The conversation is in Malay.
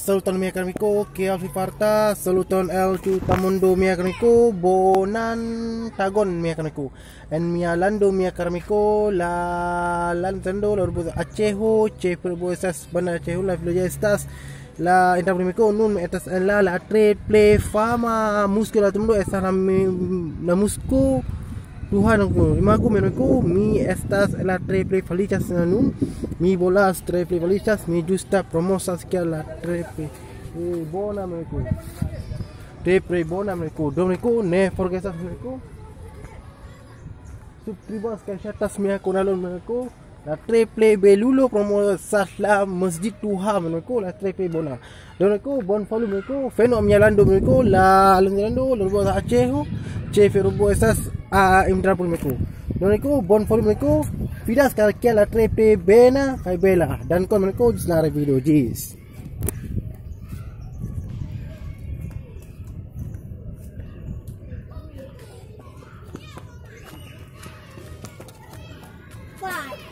Saluton mia karmiko, Kial Fifarta, saluton el Tamundo mia karmiko, Bonan Tagon mia karmiko. En mia lando mia karmiko, la lanzando la urbo Achejo, che urbo estas banda Achejo, la filoya estas la entablimiko nun estas en la triple fama musculo tumundo estas la musco Tuhan aku, imagu menurutku mi estas la triple felices nun, mi bolas triple felices, mi justa promosas que la triple bona menurutku, triple bona menurutku, domeniku ne forgesas menurutku, subscribas que chatas mi akunalon menurutku, la triple belulo promosas la masjid Tuhan menurutku, la triple bona, domeniku bon follow menurutku, feno mialando menurutku, la alendando, la rubo Achejo, che ferubo esas a entrar por meku. Doneku bon follow meku. Vidas kala la triple bena kai bela dan kon meku disnare video jis. Five.